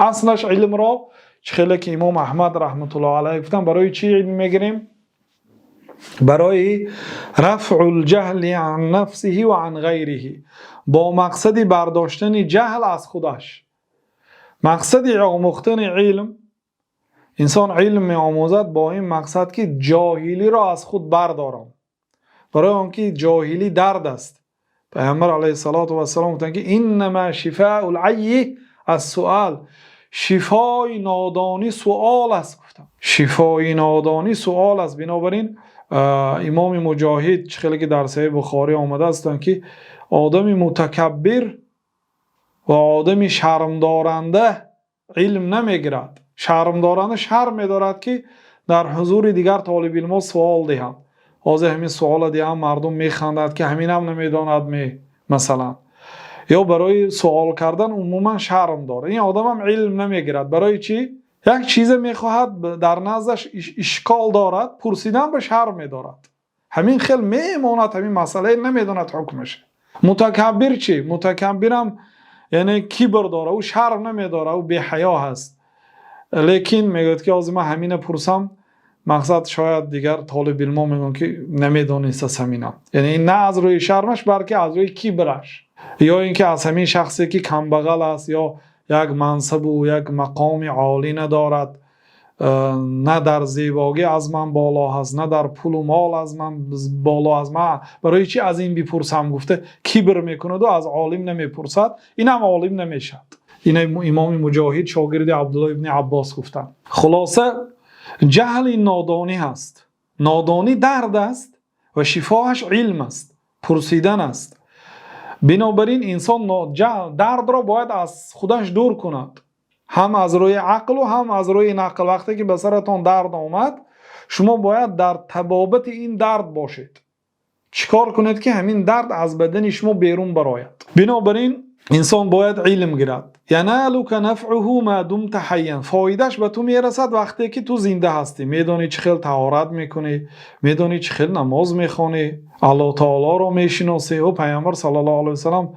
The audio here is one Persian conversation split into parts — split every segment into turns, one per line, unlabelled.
اصلش علم را خیلی که امام احمد رحمت الله علیه گفتن برای چی علم میگیریم؟ برای رفع الجهل عن نفسه و عن غیره، با مقصد برداشتن جهل از خودش. مقصد آموختن علم، انسان علم می آموزد با این مقصد که جاهلی را از خود بردارم، برای آنکه جاهلی درد است. پیامبر علیه السلام گفتند که انما شفاء العی السؤال، شفای نادانی سوال است. گفتم شفای نادانی سوال است. بنابراین امام مجاهد خیلی که در صحیح بخاری آمده است که آدم متکبر و آدم شرم دارنده علم نمیگیرد. شرم دارنده شرم می‌دارد که در حضور دیگر طالب علم سوال دهند. از همین سوال دیگه مردم میخندند که همین هم نمیداند مثلا، یا برای سوال کردن عموما شرم داره. این آدم هم علم نمیگیرد. برای چی؟ یک چیز میخواهد در نزدش اشکال دارد، پرسیدن به شرم میدارد، همین خیلی میماند، همین مسئله نمیداند حکمش. متکبر چی؟ متکبر هم یعنی کبر داره، او شرم نمیداره، او بی حیا هست. لیکن میگوید که از من همین پرسم، مقصد شاید دیگر طالب علم میگن که نمیدونست همینم، یعنی نه از روی شرمش بلکه از روی کبرش، یا اینکه از همین شخصی که کمبغل است یا یک منصب و یک مقام عالی ندارد، نه در زیبایی از من بالا هست، نه در پول و مال از من بالا از من، برای چی از این بپرسم؟ گفته کبر میکند و از عالم نمیپرسد، این هم عالم نمیشد. این امام مجاهد شاگرد عبدالله ابن عباس گفتن. خلاصه جهل نادانی هست، نادانی درد است و شفاش علم است، پرسیدن است. بنابراین انسان درد را باید از خودش دور کند، هم از روی عقل و هم از روی نقل. وقتی که به سرتان درد آمد، شما باید در تبابت این درد باشید، چیکار کنید که همین درد از بدن شما بیرون براید. بنابراین انسان باید علم گیرد. ینالک نفعه ما دمت حیا، فایدهش به تو میرسد وقتی که تو زنده هستی. میدونی چه خیلی طهارت میکنی، میدونی چه خیلی نماز میخوانی، الله تعالی رو میشناسی. و پیامبر صلی الله علیه و سلم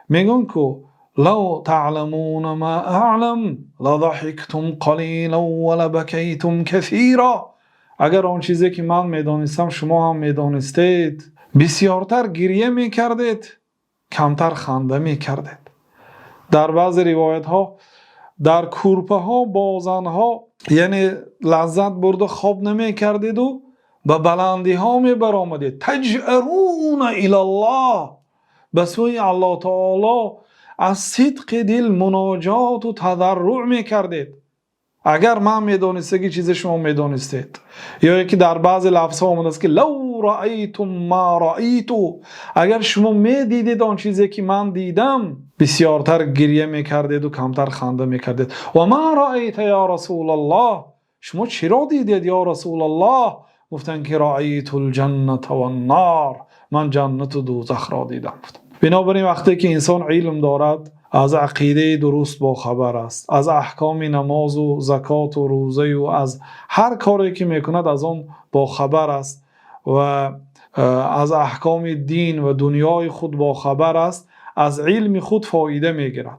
میگن که لو تعلمون ما اعلم لضحكتم قلیلا ولبکیتم کثیرا، اگر آن چیزی که من میدانستم شما هم میدانستید، بسیارتر گریه میکردید، کمتر خنده میکردید. در بعض روایت ها در کورپه ها با زن ها یعنی لذت برده خواب نمی کردید و به بلندی ها می برآمدید. تجأرون الی الله، به سوی الله تعالی از صدق دل مناجات و تضرع می کردید. اگر من میدانسته که چیز شما میدانستید. یا یکی در بعض لفظ ها آمده است که لو رأیتم ما رأیتو، اگر شما میدیدید آن چیزی که من دیدم، بسیارتر گریه میکردید و کمتر خنده میکردید. و ما رأیت یا رسول الله، شما چرا دیدید یا رسول الله؟ گفتن که رأیت الجنة و النار، من جنت و دوزخ را دیدم. بنابراین وقتی که انسان علم دارد، از عقیده درست با خبر است، از احکام نماز و زکات و روزه و از هر کاری که میکند از آن با خبر است و از احکام دین و دنیای خود با خبر است، از علم خود فایده میگیرد.